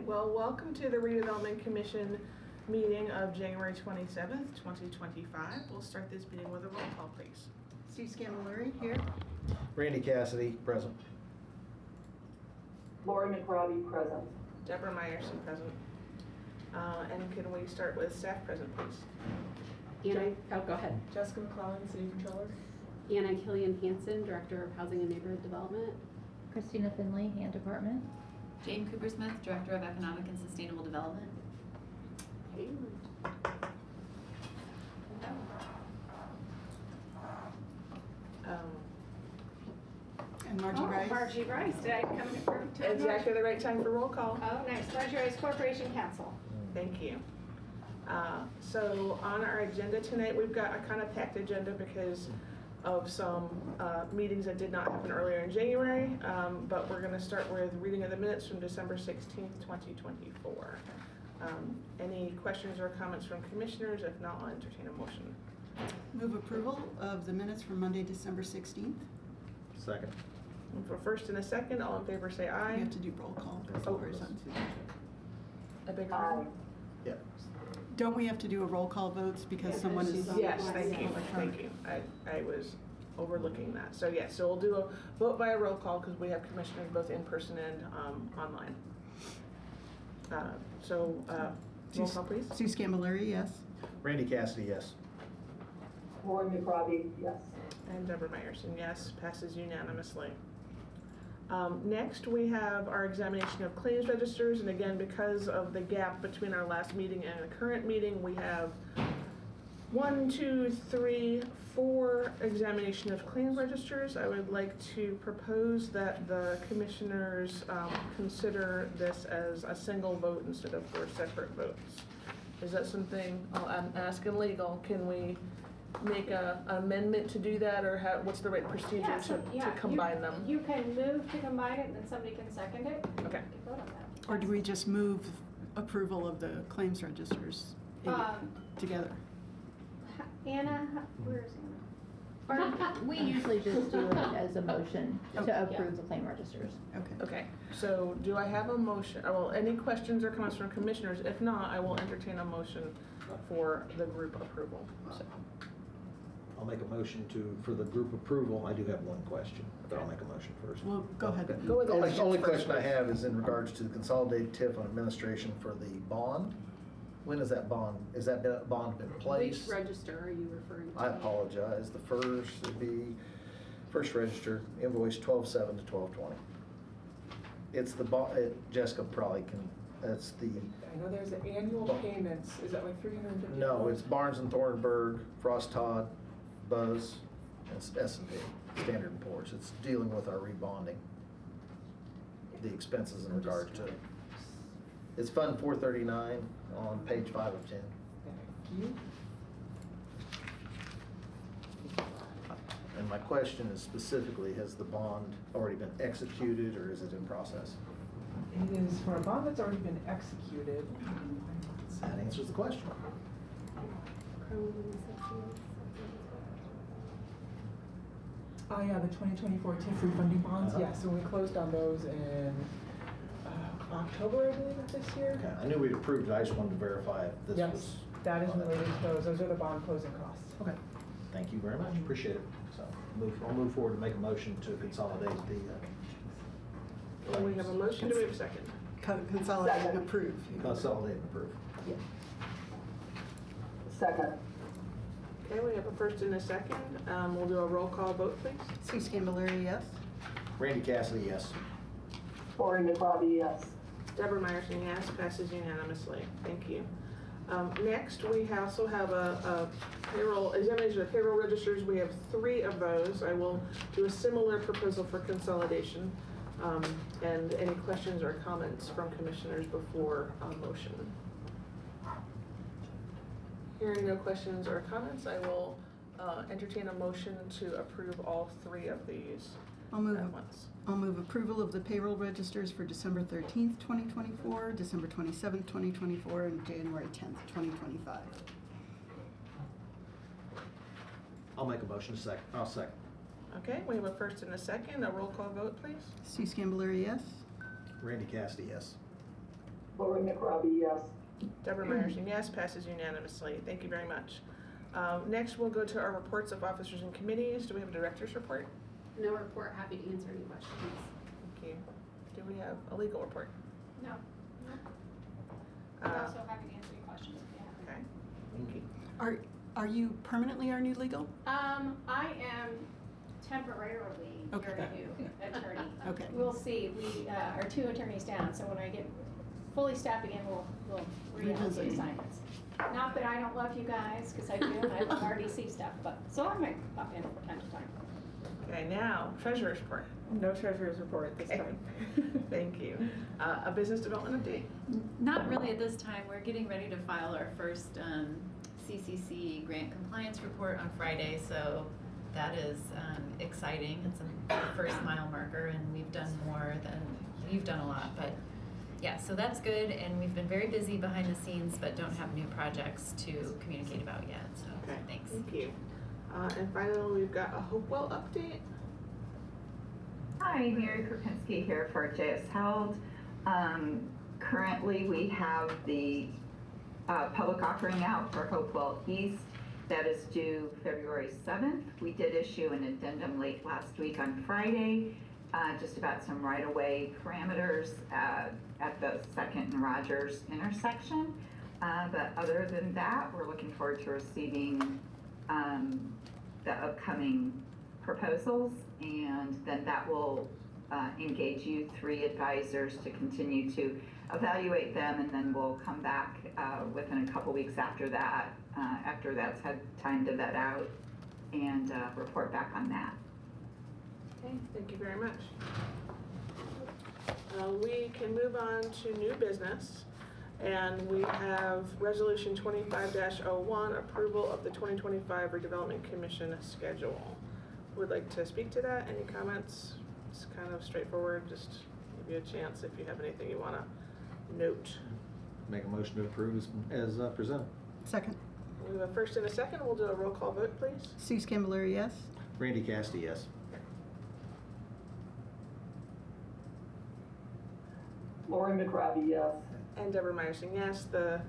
well, welcome to the Redevelopment Commission meeting of January 27th, 2025. We'll start this meeting with a roll call, please. Sue Scamilleri here. Randy Cassidy, present. Lori McRobbie, present. Deborah Meyerson, present. And can we start with staff present, please? Go ahead. Jessica McClellan, City Controller. Anna Killian Hansen, Director of Housing and Neighborhood Development. Christina Finley, Hand Department. Jane Cooper-Smith, Director of Economic and Sustainable Development. And Margie Rice. Margie Rice, did I come in for Exactly the right time for roll call. Oh, nice. Margie Rice, Corporation Counsel. Thank you. So on our agenda tonight, we've got a kind of packed agenda because of some meetings that did not happen earlier in January, but we're going to start with reading of the minutes from December 16th, 2024. Any questions or comments from commissioners? If not, I'll entertain a motion. Move approval of the minutes from Monday, December 16th. Second. And for first and a second, all in favor say aye. We have to do roll call. Because Oh. Lori's on Zoom. A big Aye. Yeah. Don't we have to do a roll call votes because someone is? Yes, thank you, thank you. I was overlooking that. So yes, so we'll do a vote by a roll call because we have commissioners both in person and online. Roll call, please. Sue Scamilleri, yes. Randy Cassidy, yes. Lori McRobbie, yes. And Deborah Meyerson, yes, passes unanimously. Next, we have our examination of claims registers, and again, because of the gap between our last meeting and the current meeting, we have 1, 2, 3, 4 examination of claims registers. I would like to propose that the commissioners consider this as a single vote instead of 4 separate votes. Is that something, I'm asking legal, can we make an amendment to do that, or what's the right procedure to combine them? You can move to combine it and then somebody can second it. Okay. You can vote on that. Or do we just move approval of the claims registers together? Anna, where is Anna? We usually just do it as a motion to approve the claim registers. Okay. Okay, so do I have a motion? Well, any questions or comments from commissioners? If not, I will entertain a motion for the group approval. So, I'll make a motion for the group approval. I do have one question, but I'll make a motion first. Well, go ahead. go with the Only questions question I first. have is in regards to the consolidated TIF on administration for the bond. When is that bond? Is that bond been Which placed? register are you referring to? I apologize. The first would be first register, invoice 12/7 to 12/20. It's the bond, Jessica probably can, that's the, I know there's an annual payments. Is that like $350? no, it's Barnes and Thornburg, Frost Todd, Buzz, and S&P, Standard & Poor's. It's dealing with our rebonding, the expenses in regard to, it's Fund 439 on page 5 of 10. Thank you. And my question is specifically, has the bond already been executed or is it in process? It is for a bond that's already been executed. That answers the question. Oh yeah, the 2024 TIF refunding bonds. Yeah, so we closed on those in October, I believe, of this year. Okay, I knew we'd approved it, I just wanted to verify if this Yes, was. that is related to those. Those are the bond closing costs. Okay, thank you very much, appreciate it. So I'll move forward and make a motion to consolidate the. We have a motion, do we have a second? Consolidate and approve. Consolidate and approve. Second. Okay, we have a first and a second. We'll do a roll call vote, please. Sue Scamilleri, yes. Randy Cassidy, yes. Lori McRobbie, yes. Deborah Meyerson, yes, passes unanimously. Thank you. Next, we also have a payroll, examination of payroll registers. We have 3 of those. I will do a similar proposal for consolidation. And any questions or comments from commissioners before a motion? Hearing no questions or comments, I will entertain a motion to approve all 3 of these I'll move. at once. I'll move approval of the payroll registers for December 13th, 2024, December 27th, 2024, and January 10th, 2025. I'll make a motion second. I'll second. Okay, we have a first and a second. A roll call vote, please. Sue Scamilleri, yes. Randy Cassidy, yes. Lori McRobbie, yes. Deborah Meyerson, yes, passes unanimously. Thank you very much. Next, we'll go to our reports of officers and committees. Do we have a director's report? No report, happy to answer any questions. Thank you. Do we have a legal report? No. Uh, I'm also happy to answer any questions if you have. Okay, thank you. Are you permanently our new legal? I am temporarily Okay. your new attorney. Okay. We'll see. We are 2 attorneys down, so when I get fully staffed again, we'll reallocate Revisit. assignments. Not that I don't love you guys, because I do, and I love RDC stuff, but, so I might pop in from time to time. Okay, now, treasurer's report. No treasurer's report this Okay. time. Thank you. A business development update? Not really at this time. We're getting ready to file our first CCC grant compliance report on Friday, so that is exciting. It's a first mile marker, and we've done more than, you've done a lot, but yeah, so that's good, and we've been very busy behind the scenes, but don't have new projects to communicate about yet, so Okay, thanks. thank you. And finally, we've got a Hopewell update. Hi, Mary Kropinski here for JS Held. Currently, we have the public offering out for Hopewell East that is due February 7th. We did issue an addendum late last week on Friday, just about some right-of-way parameters at the 2nd and Rogers intersection. But other than that, we're looking forward to receiving the upcoming proposals, and then that will engage you 3 advisors to continue to evaluate them, and then we'll come back within a couple weeks after that, after that's had time to vet out, and report back on that. Okay, thank you very much. We can move on to new business. And we have Resolution 25-01, approval of the 2025 Redevelopment Commission schedule. Would like to speak to that? Any comments? It's kind of straightforward, just give you a chance if you have anything you want to note. Make a motion to approve as presented. Second. We have a first and a second. We'll do a roll call vote, please. Sue Scanvalari, yes? Randy Casty, yes. Lori McRobbie, yes. And Deborah Meyerson, yes. The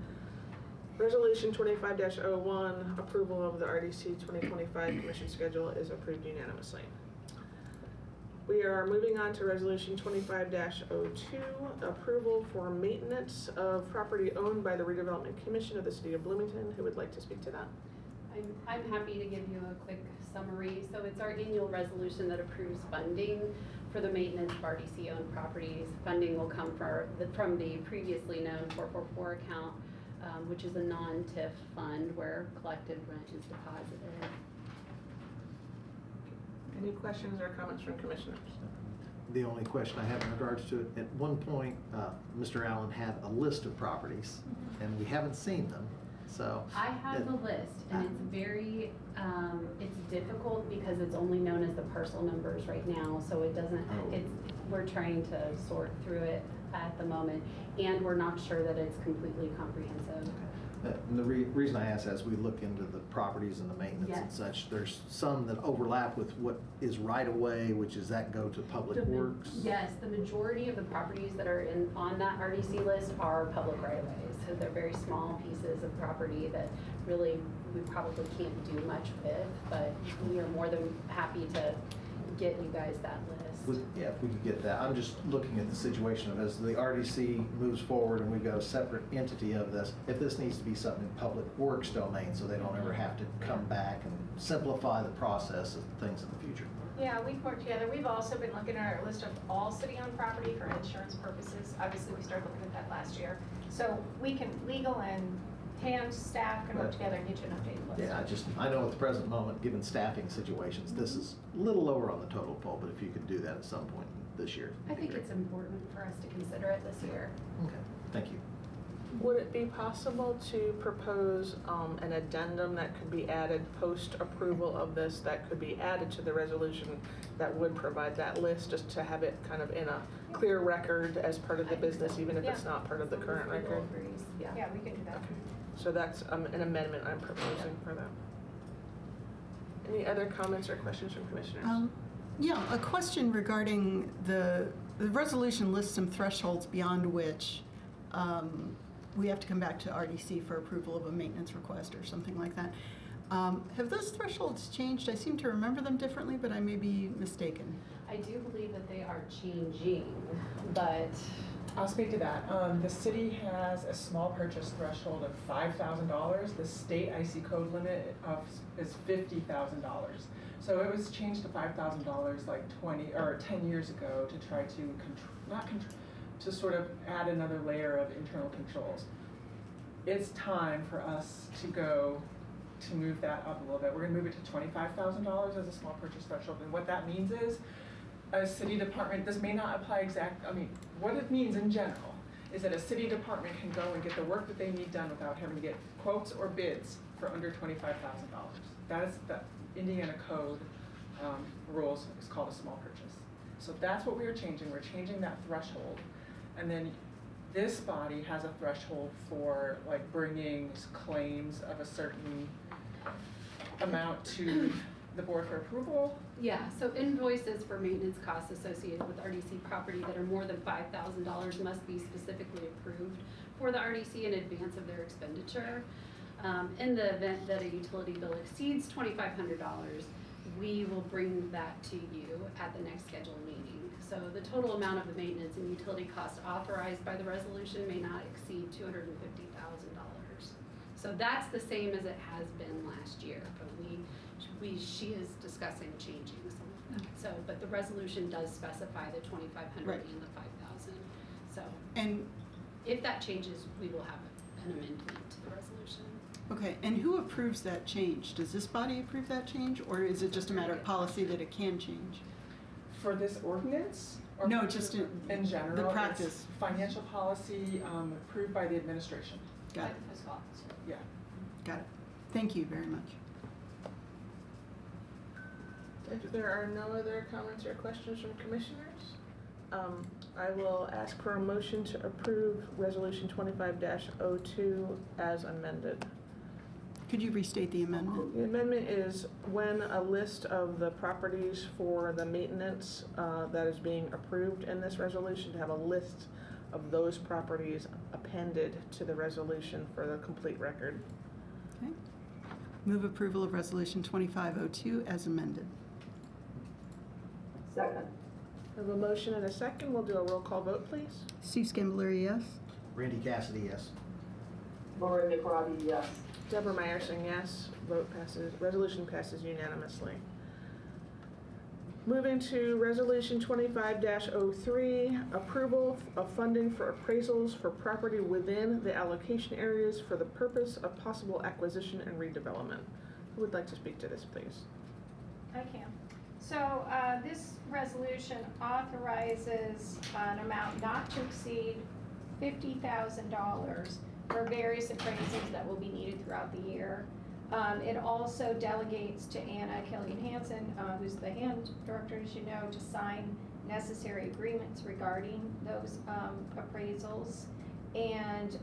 Resolution 25-01, approval of the RDC 2025 Commission schedule is approved unanimously. We are moving on to Resolution 25-02, approval for maintenance of property owned by the Redevelopment Commission of the City of Bloomington. Who would like to speak to that? I'm happy to give you a quick summary. So it's our annual resolution that approves funding for the maintenance of RDC-owned properties. Funding will come from the previously known 444 account, which is a non-TIF fund where collected rent is deposited. Any questions or comments from commissioners? The only question I have in regards to it, at one point, Mr. Allen had a list of properties, and we haven't seen them, so. I have the list, and it's very, it's difficult because it's only known as the parcel numbers right now, so it doesn't, we're trying to sort through it at the moment, and we're not sure that it's completely comprehensive. And the reason I ask, as we look into the properties and the maintenance and Yes. such, there's some that overlap with what is right away, which is that go to Public Works. Yes, the majority of the properties that are on that RDC list are public right-of-ways. So they're very small pieces of property that really we probably can't do much with, but we are more than happy to get you guys that list. Yeah, if we could get that. I'm just looking at the situation of as the RDC moves forward and we've got a separate entity of this, if this needs to be something in Public Works domain so they don't ever have to come back and simplify the process of things in the future. Yeah, we've worked together. We've also been looking at our list of all city-owned property for insurance purposes. Obviously, we started looking at that last year. So we can, legal and TAM staff can work together and get you an updated list. Yeah, I know at the present moment, given staffing situations, this is a little lower on the total poll, but if you could do that at some point this year. I think it's important for us to consider it this year. Okay, thank you. Would it be possible to propose an addendum that could be added post-approval of this, that could be added to the resolution that would provide that list, just to have it kind of in a clear record as part of the business, even if it's not part of the current record? Yeah, we can do that. Okay. So that's an amendment I'm proposing for that. Any other comments or questions from commissioners? Yeah, a question regarding the resolution lists some thresholds beyond which we have to come back to RDC for approval of a maintenance request or something like that. Have those thresholds changed? I seem to remember them differently, but I may be mistaken. I do believe that they are changing, but I'll speak to that. The city has a small purchase threshold of $5,000. The state IC code limit is $50,000. So it was changed to $5,000 like 10 years ago to try to to sort of add another layer of internal controls. It's time for us to move that up a little bit. We're gonna move it to $25,000 as a small purchase threshold. And what that means is, a city department, this may not apply what it means in general is that a city department can go and get the work that they need done without having to get quotes or bids for under $25,000. That is the Indiana code rules is called a small purchase. So that's what we are changing. We're changing that threshold. And then this body has a threshold for like bringing claims of a certain amount to the board for approval. yeah, so invoices for maintenance costs associated with RDC property that are more than $5,000 must be specifically approved for the RDC in advance of their expenditure. In the event that a utility bill exceeds $2,500, we will bring that to you at the next scheduled meeting. So the total amount of the maintenance and utility costs authorized by the resolution may not exceed $250,000. So that's the same as it has been last year, but she is discussing changing some of that. So, but the resolution does specify the 2,500 Right. and the 5,000. So And, if that changes, we will have an amendment to the resolution. okay, and who approves that change? Does this body approve that change, or is it just a matter of policy that it can change? For this ordinance? Or No, for just in general? the it's practice. Financial policy approved by the administration. Got it, Fiscal officer. Yeah. got it. Thank you very much. If there are no other comments or questions from commissioners, I will ask for a motion to approve Resolution 25-02 as amended. Could you restate the amendment? The amendment is when a list of the properties for the maintenance that is being approved in this resolution, to have a list of those properties appended to the resolution for the complete record. Okay. Move approval of Resolution 2502 as amended. Second. We have a motion and a second. We'll do a roll call vote, please. Steve Scambleri, yes? Randy Cassidy, yes. Lauren McRobbie, yes. Deborah Meyerson, yes. Vote passes. Resolution passes unanimously. Moving to Resolution 25-03, approval of funding for appraisals for property within the allocation areas for the purpose of possible acquisition and redevelopment. Who would like to speak to this, please? I can. So this resolution authorizes an amount not to exceed $50,000 for various appraisals that will be needed throughout the year. It also delegates to Anna Killian-Hansen, who's the hand director, as you know, to sign necessary agreements regarding those appraisals. And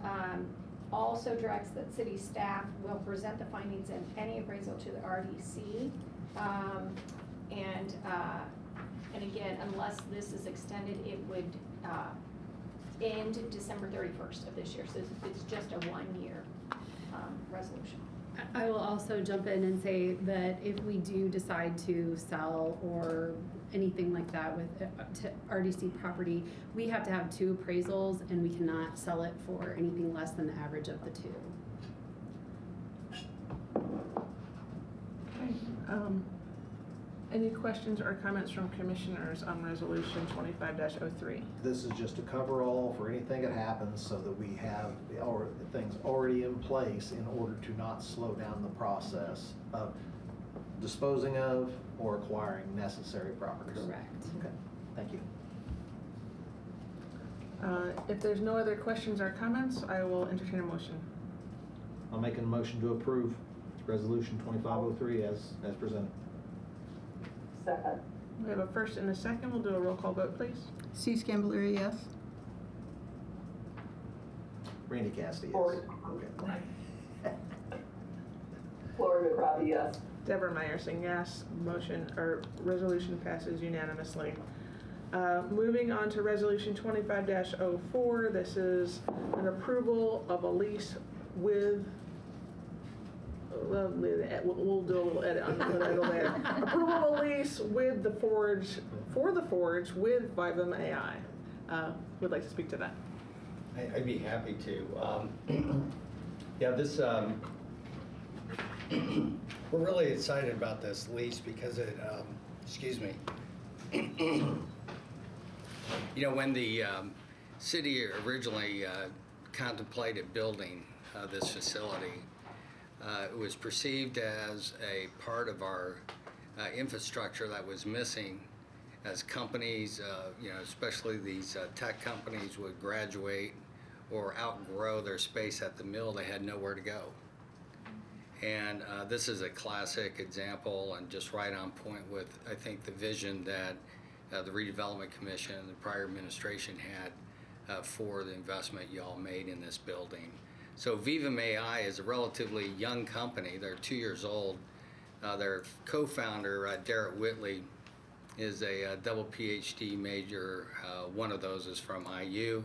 also directs that city staff will present the findings in any appraisal to the RDC. And again, unless this is extended, it would end December 31st of this year. So it's just a one-year resolution. I will also jump in and say that if we do decide to sell or anything like that with to RDC property, we have to have 2 appraisals and we cannot sell it for anything less than the average of the 2. Any questions or comments from commissioners on Resolution 25-03? This is just a cover-all for anything that happens so that we have things already in place in order to not slow down the process of disposing of or acquiring necessary properties. Correct. Okay, thank you. If there's no other questions or comments, I will entertain a motion. I'll make a motion to approve Resolution 2503 as presented. Second. We have a first and a second. We'll do a roll call vote, please. Steve Scambleri, yes? Randy Cassidy, yes. Lauren. Okay. Lauren McRobbie, yes. Deborah Meyerson, yes. Resolution passes unanimously. Moving on to Resolution 25-04, this is an approval of a lease with, we'll do a little edit on the title there. Approval of a lease with the Forge, for the Forge with Vivum AI. Would like to speak to that. I'd be happy to. Yeah, this, we're really excited about this lease because it, excuse me. You know, when the city originally contemplated building this facility, it was perceived as a part of our infrastructure that was missing as companies, you know, especially these tech companies would graduate or outgrow their space at the mill. They had nowhere to go. And this is a classic example and just right on point with, I think, the vision that the Redevelopment Commission and the prior administration had for the investment y'all made in this building. So Vivum AI is a relatively young company. They're 2 years old. Their co-founder, Derek Whitley, is a double PhD major. One of those is from IU.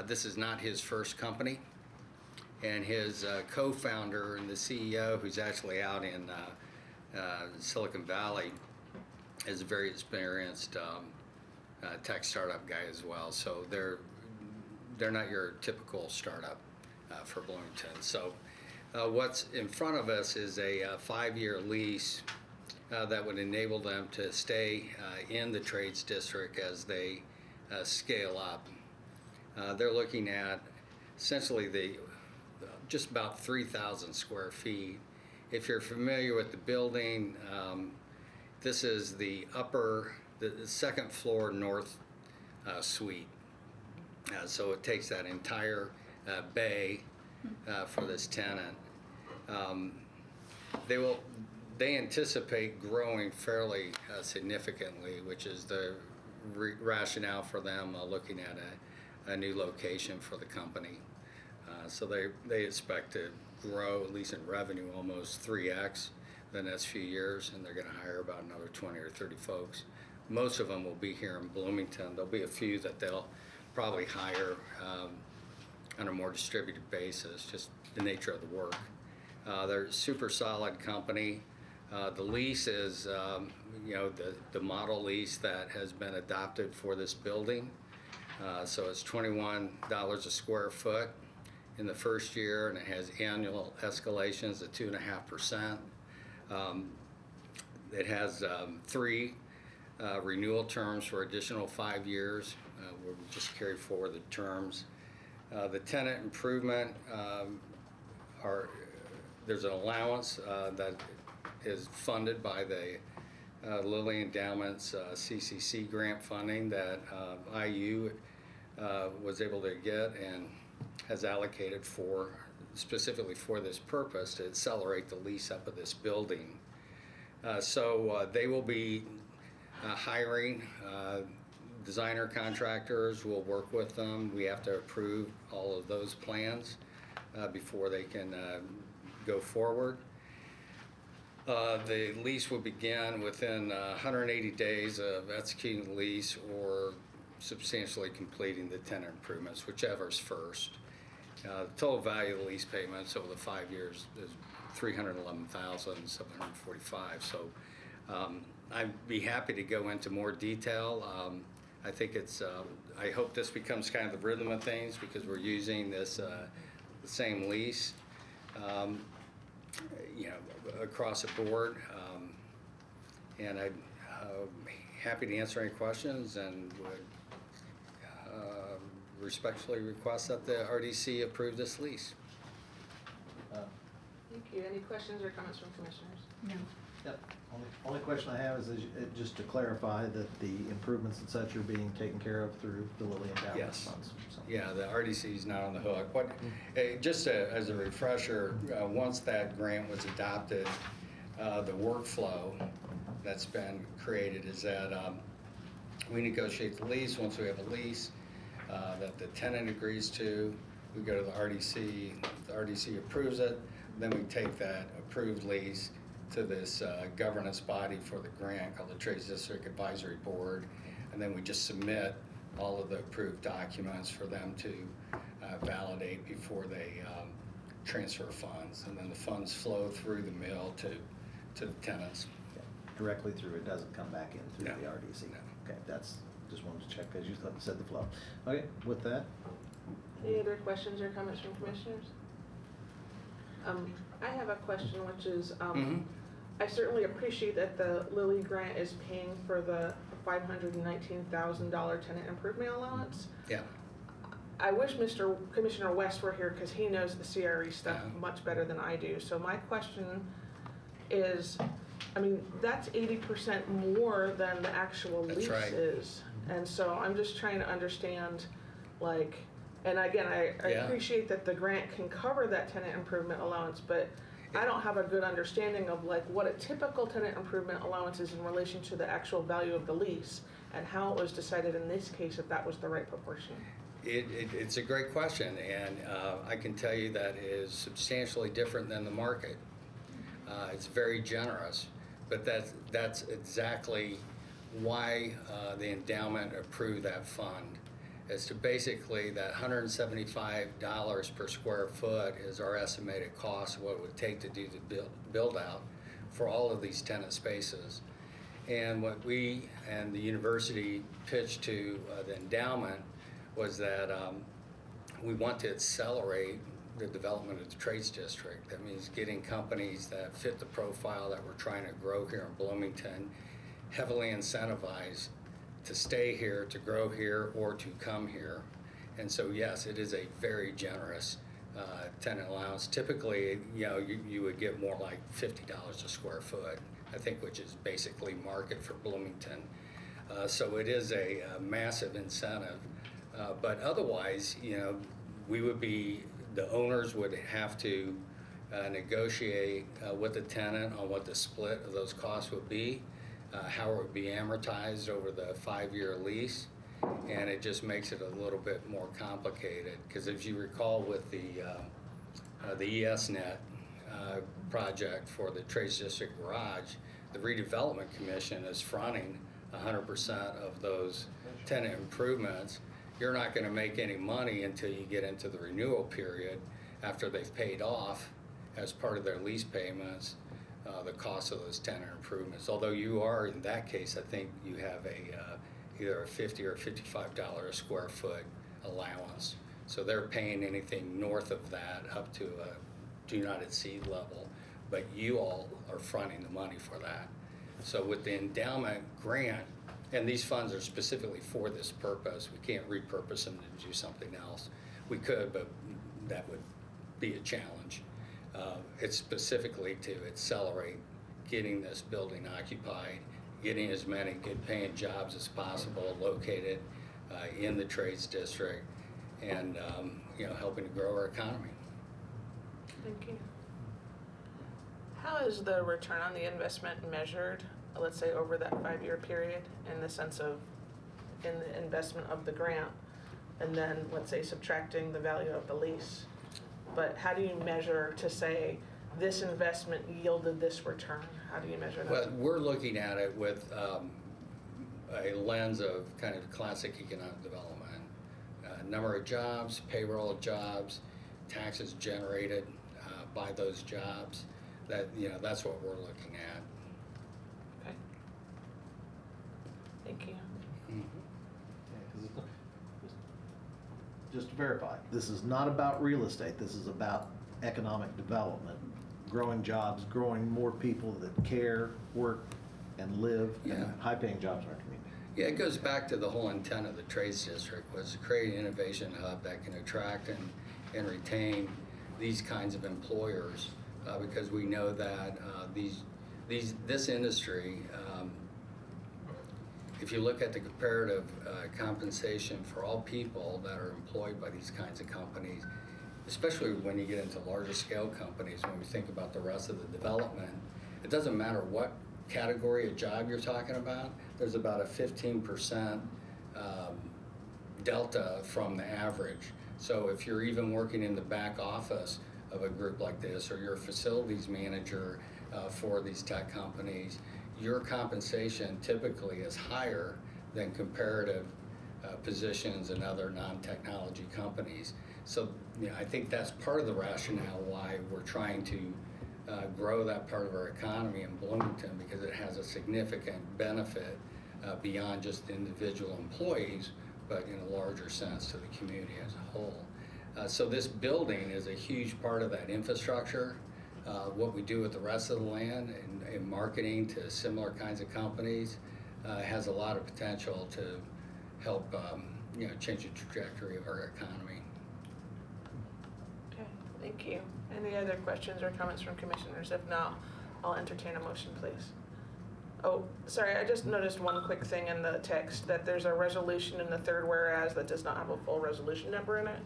This is not his first company. And his co-founder and the CEO, who's actually out in Silicon Valley, is a very experienced tech startup guy as well. So they're not your typical startup for Bloomington. So what's in front of us is a 5-year lease that would enable them to stay in the trades district as they scale up. They're looking at essentially just about 3,000 square feet. If you're familiar with the building, this is the second floor north suite. So it takes that entire bay for this tenant. They anticipate growing fairly significantly, which is the rationale for them looking at a new location for the company. So they expect to grow, at least in revenue, almost 3x the next few years, and they're going to hire about another 20 or 30 folks. Most of them will be here in Bloomington. There'll be a few that they'll probably hire on a more distributed basis, just the nature of the work. They're a super solid company. The lease is, you know, the model lease that has been adopted for this building. So it's $21 a square foot in the first year, and it has annual escalations of 2.5%. It has 3 renewal terms for additional 5 years. We'll just carry forward the terms. The tenant improvement there's an allowance that is funded by the Lilly Endowment's CCC grant funding that IU was able to get and has allocated specifically for this purpose to accelerate the lease up of this building. So they will be hiring designer contractors. We'll work with them. We have to approve all of those plans before they can go forward. The lease will begin within 180 days of executing the lease or substantially completing the tenant improvements, whichever is first. The total value of the lease payments over the 5 years is $311,745. So I'd be happy to go into more detail. I think I hope this becomes kind of the rhythm of things because we're using this the same lease, you know, across the board. And I'd happy to answer any questions and would respectfully request that the RDC approve this lease. Thank you. Any questions or comments from commissioners? No. Yep. Only question I have is just to clarify that the improvements and such are being taken care of through the Lilly Endowment Yes. funds. So. Yeah, the RDC is not on the hook. Just as a refresher, once that grant was adopted, the workflow that's been created is that we negotiate the lease. Once we have a lease that the tenant agrees to, we go to the RDC. The RDC approves it. Then we take that approved lease to this governance body for the grant called the Trades District Advisory Board, and and then we just submit all of the approved documents for them to validate before they transfer funds, and then the funds flow through the mill to the tenants. Directly through, it doesn't come back in through No. the RDC? No. Okay, just wanted to check, because you said the flow. Okay, with that, Any other questions or comments from commissioners? I have a question, which is, Mhm. I certainly appreciate that the Lilly grant is paying for the $519,000 tenant improvement allowance. Yeah. I wish Commissioner West were here because he knows the CRE stuff much better than I do. So my question is, I mean, that's 80% more than the actual That's lease right. is. And so I'm just trying to understand, like, and again, I Yeah. appreciate that the grant can cover that tenant improvement allowance, but I don't have a good understanding of like what a typical tenant improvement allowance is in relation to the actual value of the lease and how it was decided in this case if that was the right proportion. It's a great question, and I can tell you that it is substantially different than the market. It's very generous, but that's exactly why the endowment approved that fund. Is to basically that $175 per square foot is our estimated cost of what it would take to do the build out for all of these tenant spaces. And what we and the university pitched to the endowment was that we want to accelerate the development of the trades district. That means getting companies that fit the profile that we're trying to grow here in Bloomington, heavily incentivized to stay here, to grow here, or to come here. And so yes, it is a very generous tenant allowance. Typically, you would get more like $50 a square foot, I think, which is basically market for Bloomington. So it is a massive incentive. But otherwise, the owners would have to negotiate with the tenant on what the split of those costs would be, how it would be amortized over the 5-year lease, and it just makes it a little bit more complicated. Because as you recall with the ESNet project for the Trades District Garage, the Redevelopment Commission is fronting 100% of those tenant improvements. You're not going to make any money until you get into the renewal period after they've paid off as part of their lease payments the cost of those tenant improvements. Although you are, in that case, I think you have either a $50 or $55 a square foot allowance. So they're paying anything north of that up to a do not exceed level, but you all are fronting the money for that. So with the endowment grant, and these funds are specifically for this purpose, we can't repurpose them to do something else. We could, but that would be a challenge. It's specifically to accelerate getting this building occupied, getting as many good paying jobs as possible located in the trades district, and helping to grow our economy. Thank you. How is the return on the investment measured, let's say over that 5-year period, in the sense of in the investment of the grant, and then let's say subtracting the value of the lease? But how do you measure to say this investment yielded this return? How do you measure that? Well, we're looking at it with a lens of kind of classic economic development. Number of jobs, payroll of jobs, taxes generated by those jobs. That's what we're looking at. Okay. Thank you. Just to verify, this is not about real estate, this is about economic development, growing jobs, growing more people that care, work, and live, and high-paying jobs in our community. Yeah, it goes back to the whole intent of the Trades District, was to create an innovation hub that can attract and retain these kinds of employers, because we know that this industry, if you look at the comparative compensation for all people that are employed by these kinds of companies, especially when you get into larger scale companies, when we think about the rest of the development, it doesn't matter what category of job you're talking about, there's about a 15% delta from the average. So if you're even working in the back office of a group like this, or you're a facilities manager for these tech companies, your compensation typically is higher than comparative positions in other non-technology companies. So, I think that's part of the rationale why we're trying to grow that part of our economy in Bloomington, because it has a significant benefit beyond just the individual employees, but in a larger sense to the community as a whole. So this building is a huge part of that infrastructure. What we do with the rest of the land and marketing to similar kinds of companies has a lot of potential to help change the trajectory of our economy. Okay, thank you. Any other questions or comments from commissioners? If not, I'll entertain a motion, please. Oh, sorry, I just noticed one quick thing in the text, that there's a resolution in the third whereas that does not have a full resolution number in it.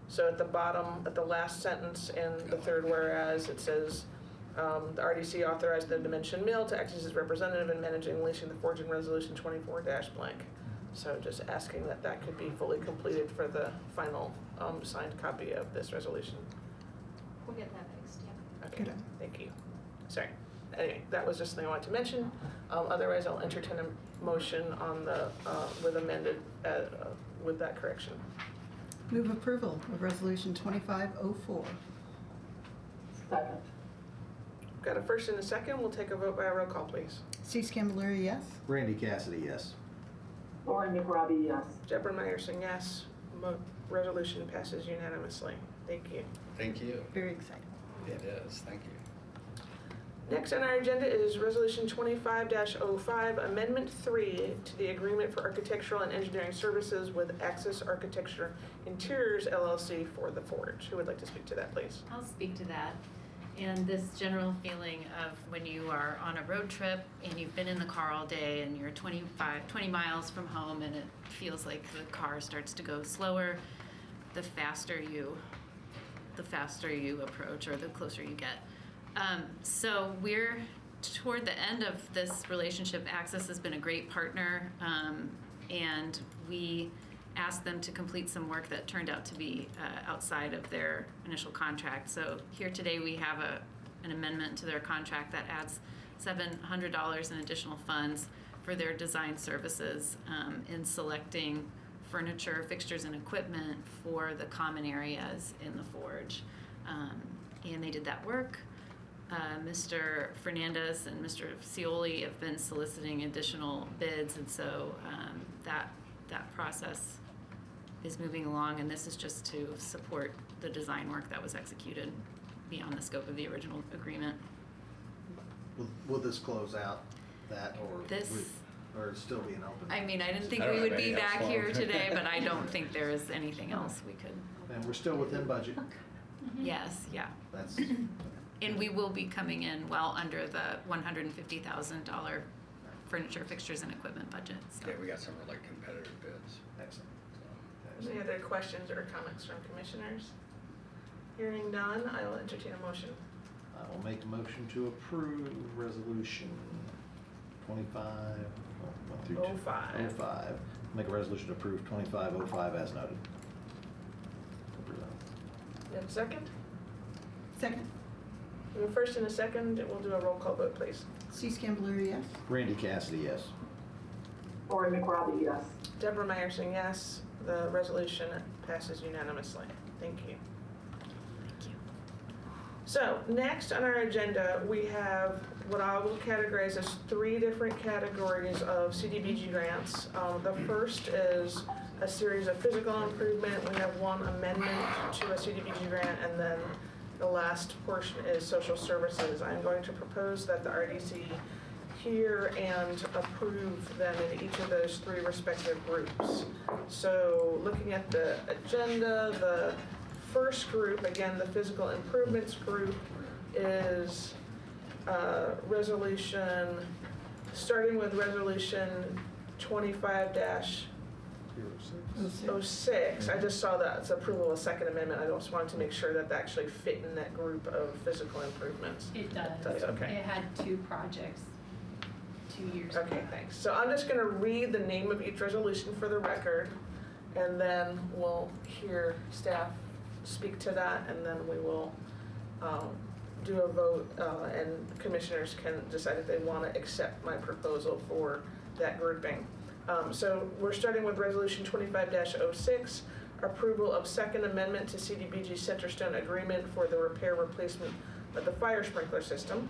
So at the bottom, at the last sentence in the third whereas, it says, the RDC authorized the Dimension Mill to act as its representative in managing and leasing the forge in resolution 24-blank. So just asking that that could be fully completed for the final signed copy of this resolution. We'll get that fixed, yeah. Okay, thank you. Sorry. Anyway, that was just something I wanted to mention. Otherwise, I'll entertain a motion on the, with amended, with that correction. Move approval of Resolution 2504. Second. Got a first and a second. We'll take a vote by a roll call, please. C. Scamboleria, yes. Randy Cassidy, yes. Lauren McRobbie, yes. Deborah Meyerson, yes. Resolution passes unanimously. Thank you. Thank you. Very exciting. It is. Thank you. Next on our agenda is Resolution 25-05, Amendment 3 to the Agreement for Architectural and Engineering Services with Axis Architecture Interiors LLC for the Forge. Who would like to speak to that, please? I'll speak to that. And this general feeling of when you are on a road trip and you've been in the car all day and you're 20 miles from home and it feels like the car starts to go slower, the faster you approach or the closer you get. So we're toward the end of this relationship. Axis has been a great partner, and we asked them to complete some work that turned out to be outside of their initial contract. So here today we have an amendment to their contract that adds $700 in additional funds for their design services in selecting furniture, fixtures, and equipment for the common areas in the Forge. And they did that work. Mr. Fernandez and Mr. Scioli have been soliciting additional bids, and so that process is moving along, and this is just to support the design work that was executed beyond the scope of the original agreement. Will this close out that, or still be an open? I mean, I didn't think I don't we have would be anything else back for here them. today, but I don't think there is anything else we could. And we're still within budget. Yes, yeah. That's, And we will be coming in well under the $150,000 furniture, fixtures, and equipment budget. So. Yeah, we got some really competitive bids. excellent. Any other questions or comments from commissioners? Hearing none, I will entertain a motion. I will make a motion to approve resolution 05. 05. Make a resolution to approve 2505 as noted. You have a second? Second. We have a first and a second. We'll do a roll call vote, please. C. Scamboleria, yes. Randy Cassidy, yes. Lauren McRobbie, yes. Deborah Meyerson, yes. The resolution passes unanimously. Thank you. Thank you. So next on our agenda, we have what I will categorize as 3 different categories of CDBG grants. The first is a series of physical improvement. We have 1 amendment to a CDBG grant, and then the last portion is social services. I'm going to propose that the RDC hear and approve them in each of those 3 respective groups. So looking at the agenda, the first group, again, the physical improvements group, is starting with resolution 25-06. I just saw that it's approval of second amendment. I just wanted to make sure that actually fit in that group of physical improvements. It does. Does, okay. It had 2 projects 2 years ago. Okay, thanks. So I'm just going to read the name of each resolution for the record, and then we'll hear staff speak to that, and then we will do a vote, and commissioners can decide if they want to accept my proposal for that grouping. So we're starting with Resolution 25-06, approval of second amendment to CDBG Centerstone agreement for the repair replacement of the fire sprinkler system.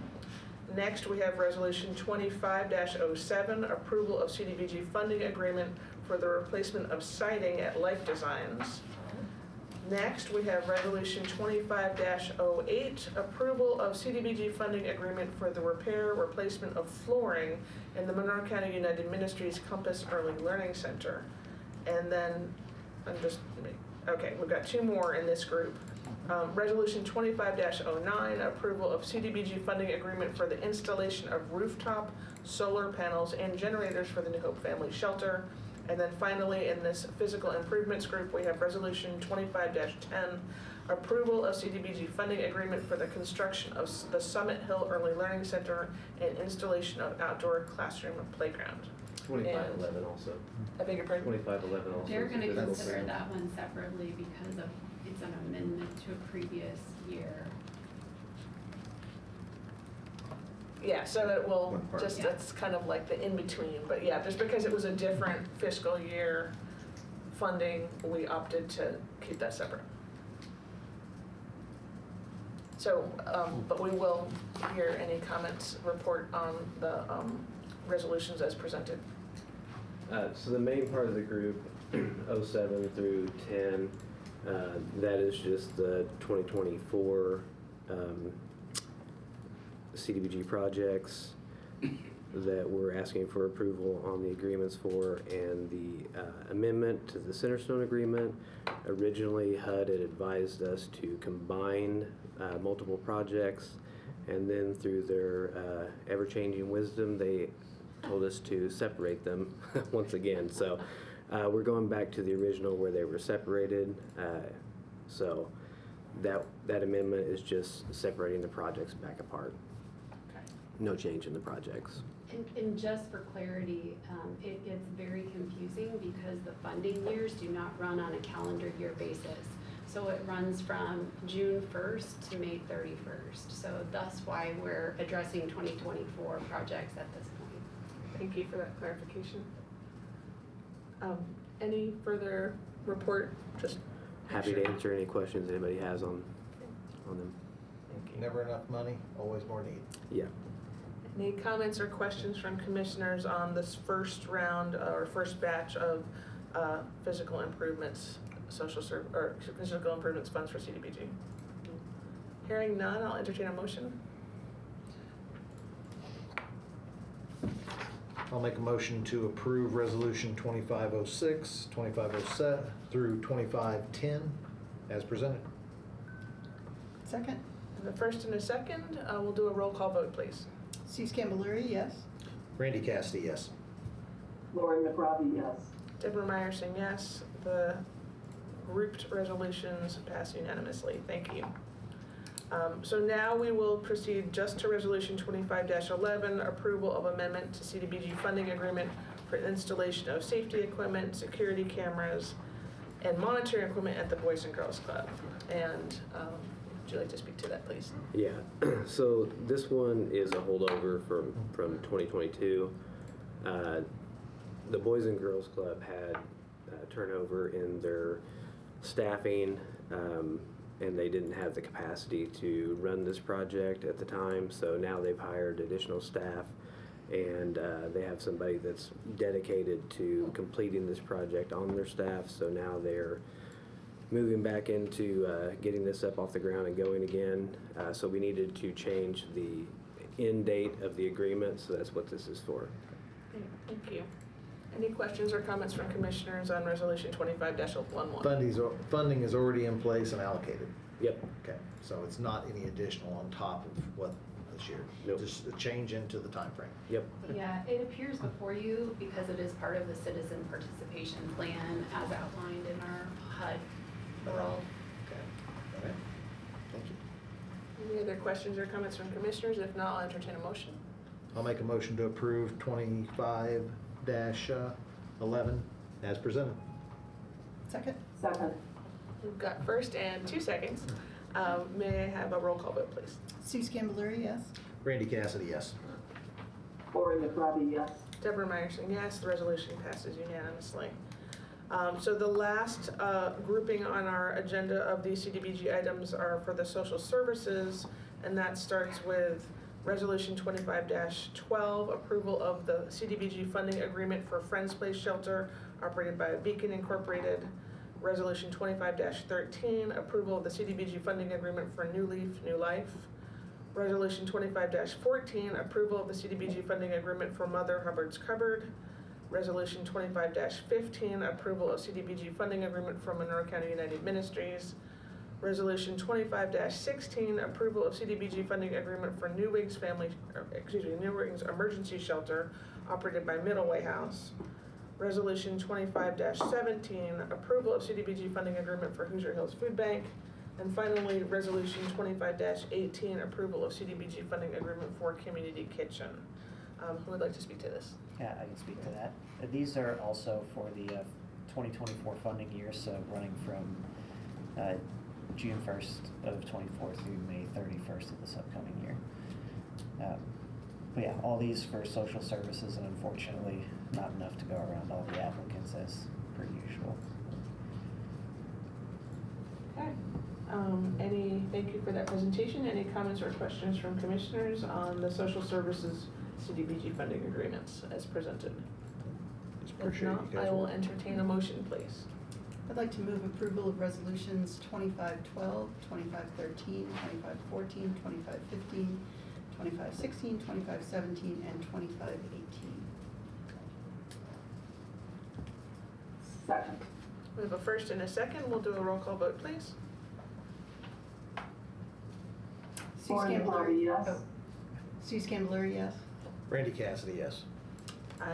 Next, we have Resolution 25-07, approval of CDBG funding agreement for the replacement of siding at Life Designs. Next, we have Resolution 25-08, approval of CDBG funding agreement for the repair, replacement of flooring in the Monroe County United Ministries Compass Early Learning Center. And then, we've got two more in this group. Resolution 25-09, approval of CDBG funding agreement for the installation of rooftop solar panels and generators for the New Hope Family Shelter. And then finally, in this physical improvements group, we have Resolution 25-10, approval of CDBG funding agreement for the construction of the Summit Hill Early Learning Center and installation of outdoor classroom and playground. 2511 also. I beg your pardon? 2511 also. They're gonna Physical consider plan. that one separately because of, it's an amendment to a previous year. Yeah, so it will One part. just, Yeah. that's kind of like the in-between, but yeah, just because it was a different fiscal year funding, we opted to keep that separate. So, but we will hear any comments, report on the resolutions as presented. So the main part of the group, 07 through 10, that is just the 2024 CDBG projects that we're asking for approval on the agreements for, and the amendment to the Centerstone agreement. Originally, HUD had advised us to combine multiple projects, and then through their ever-changing wisdom, they told us to separate them once again. So we're going back to the original where they were separated. So that amendment is just separating the projects back apart. No change in the projects. And just for clarity, it gets very confusing because the funding years do not run on a calendar year basis. So it runs from June 1st to May 31st. So that's why we're addressing 2024 projects at this point. Thank you for that clarification. Any further report? Just Happy to answer any questions anybody has on them. Thank you. Never enough money, always more need. Yeah. Any comments or questions from commissioners on this first round or first batch of physical improvements, physical improvements funds for CDBG? Hearing none, I'll entertain a motion. I'll make a motion to approve Resolution 2506, 2507 through 2510 as presented. Second. The first and a second, we'll do a roll call vote, please. C. Scambaluri, yes. Randy Cassidy, yes. Lauren McRobbie, yes. Deborah Meyerson, yes. The grouped resolutions pass unanimously. Thank you. So now we will proceed just to Resolution 25-11, approval of amendment to CDBG funding agreement for installation of safety equipment, security cameras, and monitoring equipment at the Boys and Girls Club. And would you like to speak to that, please? Yeah, so this one is a holdover from 2022. The Boys and Girls Club had turnover in their staffing, and they didn't have the capacity to run this project at the time, so now they've hired additional staff, and they have somebody that's dedicated to completing this project on their staff, so now they're moving back into getting this up off the ground and going again. So we needed to change the end date of the agreement, so that's what this is for. Thank you. Any questions or comments from commissioners on Resolution 25-11? Funding is already in place and allocated. Yep. Okay, so it's not any additional on top of what this year? Nope. Just a change into the timeframe? Yep. Yeah, it appears before you because it is part of the citizen participation plan as outlined in our HUD world. Okay, all right. Thank you. Any other questions or comments from commissioners? If not, I'll entertain a motion. I'll make a motion to approve 25-11 as presented. Second. Second. We've got first and 2 seconds. May I have a roll call vote, please? C. Scambaluri, yes. Randy Cassidy, yes. Lauren McRobbie, yes. Deborah Meyerson, yes. The resolution passes unanimously. So the last grouping on our agenda of these CDBG items are for the social services, and that starts with Resolution 25-12, approval of the CDBG funding agreement for Friends Place Shelter operated by Beacon Incorporated. Resolution 25-13, approval of the CDBG funding agreement for New Leaf, New Life. Resolution 25-14, approval of the CDBG funding agreement for Mother Hubbard's Cupboard. Resolution 25-15, approval of CDBG funding agreement for Monroe County United Ministries. Resolution 25-16, approval of CDBG funding agreement for New Wings Emergency Shelter operated by Middleway House. Resolution 25-17, approval of CDBG funding agreement for Hoosier Hills Food Bank. And finally, Resolution 25-18, approval of CDBG funding agreement for Community Kitchen. Who would like to speak to this? Yeah, I can speak to that. These are also for the 2024 funding year, so running from June 1st of 24 through May 31st of this upcoming year. But yeah, all these for social services, and unfortunately not enough to go around all the applicants as per usual. Okay. Thank you for that presentation. Any comments or questions from commissioners on the social services CDBG funding agreements as presented? If not, I will entertain a motion, please. I'd like to move approval of resolutions 2512, 2513, 2514, 2515, 2516, 2517, and 2518. Second. We have a first and a second. We'll do a roll call vote, please. Lauren McRobbie, yes. Sue Scandalari, yes. Randy Cassidy, yes.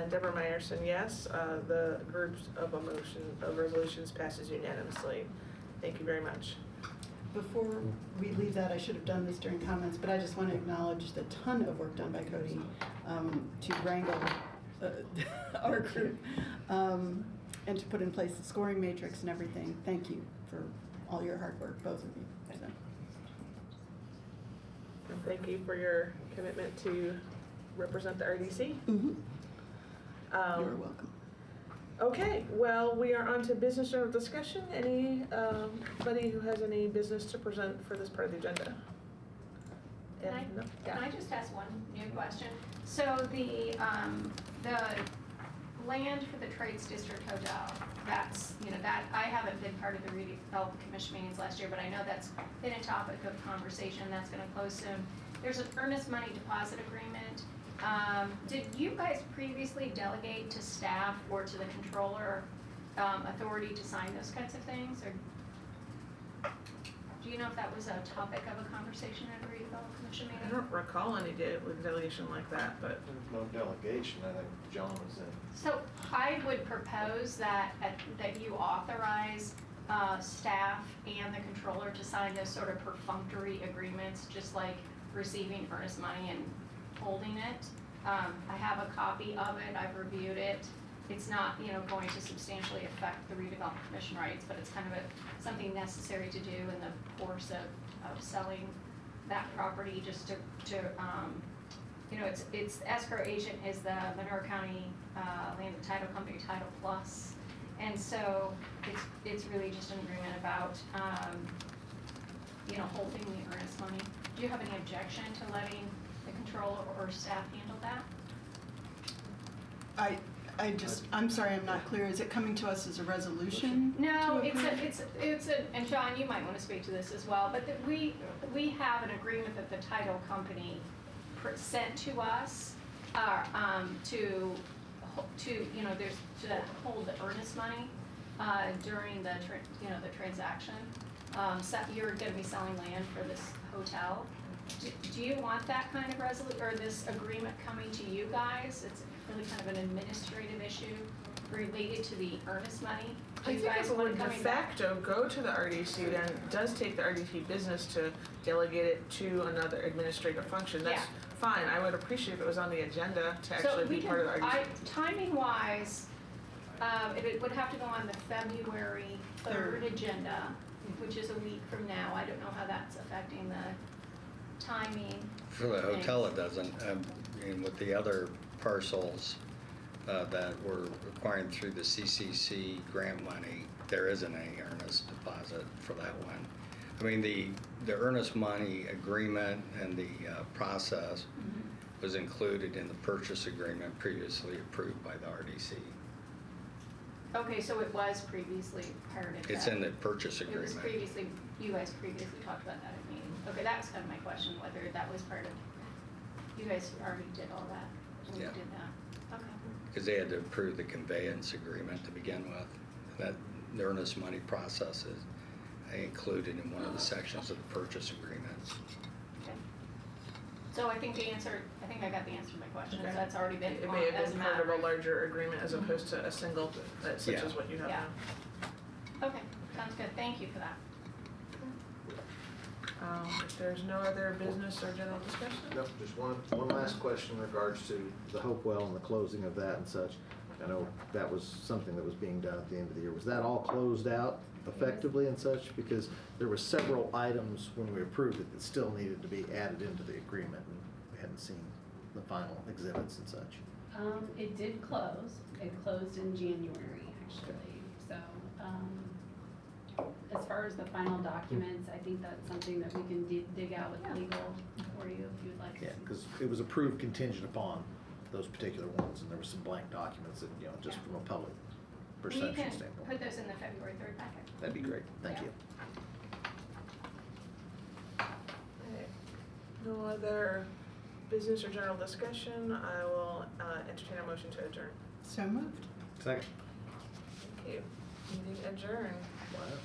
Deborah Meyerson, yes. The groups of resolutions passes unanimously. Thank you very much. Before we leave that, I should have done this during comments, but I just want to acknowledge the ton of work done by Cody to wrangle our group and to put in place the scoring matrix and everything. Thank you for all your hard work, both of you. So. And thank you for your commitment to represent the RDC. Mm-hmm. You're welcome. Okay, well, we are on to business general discussion. Anybody who has any business to present for this part of the agenda? Can I just ask one new question? So the land for the Trades District Hotel, that's, that, I haven't been part of the redevelopment commission meetings last year, but I know that's been a topic of conversation. That's gonna close soon. There's an earnest money deposit agreement. Did you guys previously delegate to staff or to the controller authority to sign those kinds of things, or do you know if that was a topic of a conversation at a redevelopment commission meeting? I don't recall any delegation like that, but. There's no delegation, I think John was in. So I would propose that you authorize staff and the controller to sign those sort of perfunctory agreements, just like receiving earnest money and holding it. I have a copy of it, I've reviewed it. It's not, going to substantially affect the redevelopment commission rights, but it's kind of something necessary to do in the course of selling that property, just to it's escrow agent is the Monroe County Land and Title Company, Title Plus. And so it's really just an agreement about, holding the earnest money. Do you have any objection to letting the controller or staff handle that? I'm sorry, I'm not clear. Is it coming to us as a resolution? No, it's and John, you might want to speak to this as well, but we have an agreement that the title company sent to us, to hold the earnest money, during the transaction. So you're gonna be selling land for this hotel. Do you want that kind of or this agreement coming to you guys? It's really kind of an administrative issue related to the earnest money. I think if it would de facto go to the RDC, then it does take the RDC business to delegate it to another administrative function. That's fine. I would appreciate if it was on the agenda to actually be part of the RDC. Timing wise, it would have to go on the February 3rd agenda, which is a week from now. I don't know how that's affecting the timing. For the hotel, it doesn't. And with the other parcels, that we're acquiring through the CCC grant money, there isn't any earnest deposit for that one. I mean, the earnest money agreement and the process was included in the purchase agreement previously approved by the RDC. Okay, so it was previously part of that. It's in the purchase It was agreement. previously, you guys previously talked about that at meeting. Okay, that was kind of my question, whether that was part of, you guys already did all that when you Yeah. did that. Okay. Because they had to approve the conveyance agreement to begin with. That the earnest money process is included in one of the sections of the purchase agreement. Okay. So I think I got the answer to my question. Okay. That's already been, It may have as a been part matter of a larger agreement as opposed to a single, such Yeah. as what you have Yeah. now. Okay, sounds good. Thank you for that. If there's no other business or general discussion? Nope, just one last question in regards to the Hopewell and the closing of that and such. I know that was something that was being done at the end of the year. Was that all closed out effectively and such? Because there were several items when we approved it that still needed to be added into the agreement, and we hadn't seen the final exhibits and such. It did close. It closed in January, actually. So, as far as the final documents, I think that's something that we can dig out with legal for you if you'd like. Yeah, because it was approved contingent upon those particular ones, and there were some blank documents that, just from a public We perception can standpoint. put those in the February 3rd packet. That'd be great, thank Yeah. you. Okay. No other business or general discussion. I will entertain a motion to adjourn. So moved. Second. Thank you. Meeting adjourned. Wow.